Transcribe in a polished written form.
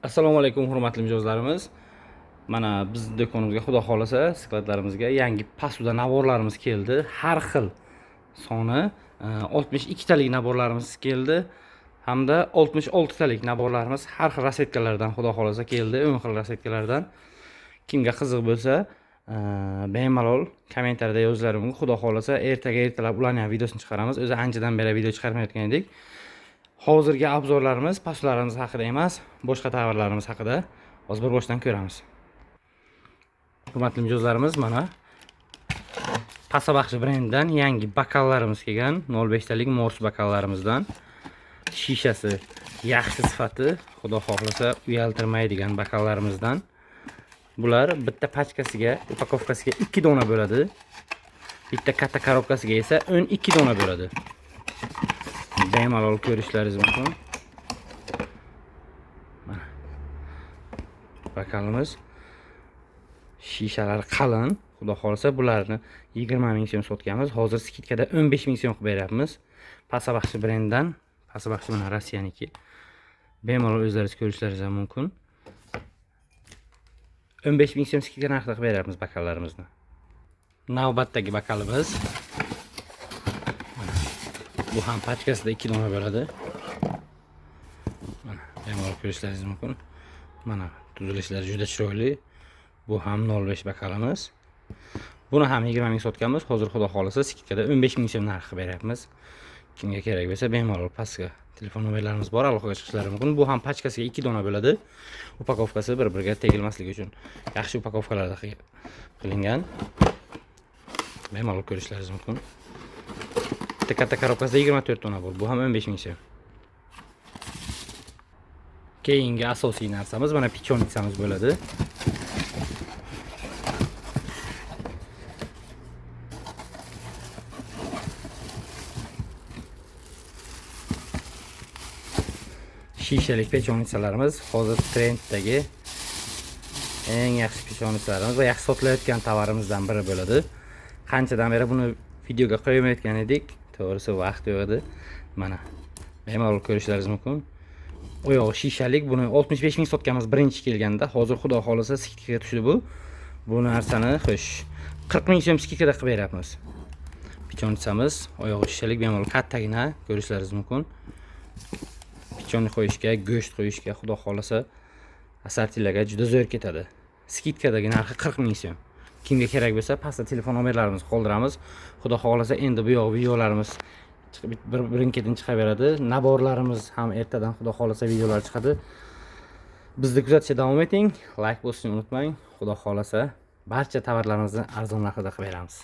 Assalomu alaykum hurmatli mijozlarimiz. Mana biz do'konimizga xudo xolasa skladlarimizga yangi pasuda naborlarimiz keldi. Har xil soni 62 talik naborlarimiz keldi. Hamda 66 talik naborlarimiz har xil rasetkalardan xudo xolasa keldi. 10 xil rasetkalardan. Kimga qiziq bo'lsa, bemalol kommentariyada yozinglar mumkin. Xudo xolasa ertalab ularning ham videosini chiqaramiz. O'zi anchadan beri video chiqarmayotgan edik. Hozirgi obzorlarimiz paslarimiz haqida emas, boshqa tovarlarimiz haqida hozir bir boshdan ko'ramiz. Hurmatli mijozlarimiz, mana Pasabaxshi brendidan yangi bakallarimiz kelgan. 05 talik Morse bakallarimizdan. Shishasi yaxshi sifati, xudo xohlasa uyaltirmaydigan bakallarimizdan. Bular bitta pachkasiga, upakovkasiga 2 dona bo'ladi. Bitta katta korobkasiga esa 12 dona bo'ladi. Bemalol ko'rishlaringiz mumkin. Mana bakalimiz shishalari qalin. Xudo xolasa bularni 20 ming so'm sotganmiz. Hozir skidkada 15 ming so'm qilib beryapmiz. Pasabaxshi brendidan. Pasabaxshi mana Rossiyaniki. Bemalol o'zlaringiz ko'rishlaringiz mumkin. 15 ming so'm skidka narxida qilib beryapmiz bakallarimizni. Navbatdagi bakalimiz. Bu ham pachkasida 2 dona bo'ladi. Mana bemalol ko'rishlaringiz mumkin. Mana tuzilishlari juda chiroyli. Bu ham 05 bakalimiz. Buni ham 20 ming sotganmiz. Hozir xudo xolasa skidkada 15 ming so'm narxi beryapmiz. Kimga kerak bo'lsa bemalol pastga telefon nomerlarimiz bor, aloqaga chiqishlari mumkin. Bu ham pachkasiga 2 dona bo'ladi. Upakovkasi bir-biriga tegilmasligi uchun yaxshi upakovkalarda qilingan. Bemalol ko'rishlaringiz mumkin. Katta korobkasida 24 dona bor. Bu ham 15 ming so'm. Keyingi asosiy narsamiz mana pichonitsamiz bo'ladi. Shishalik pechonitsalarimiz hozir trenddagi eng yaxshi pechonitsalarimiz va yaxshi sotilayotgan tovarimizdan biri bo'ladi. Qanchadan beri buni videoga qo'ymayotgan edik. To'g'risi vaqt yo'q edi. Mana bemalol ko'rishlaringiz mumkin. Oyog'i shishalik, buni 65 ming sotganmiz birinchi kelganda. Hozir xudo xolasa skidkaga tushdi bu. Bu narsani xo'sh 40 ming so'm skidkada qilib beryapmiz. Pichonitsamiz, oyog'i shishalik, bemalol kattagina ko'rishlaringiz mumkin. Pichonni qo'yishga, go'sht qo'yishga xudo xolasa assortilarga juda zo'r ketadi. Skidkadagi narxi 40 ming so'm. Kimga kerak bo'lsa pastda telefon nomerlarimizni qoldiramiz. Xudo xolasa endi bu yoq videolarimiz birin-ketin chiqaveradi. Naborlarimiz ham ertadan xudo xolasa videolar chiqadi. Bizni kuzatishda davom eting. Like bosishni unutmang. Xudo xolasa barcha tovarlarimizni arzon narxida qilib beramiz.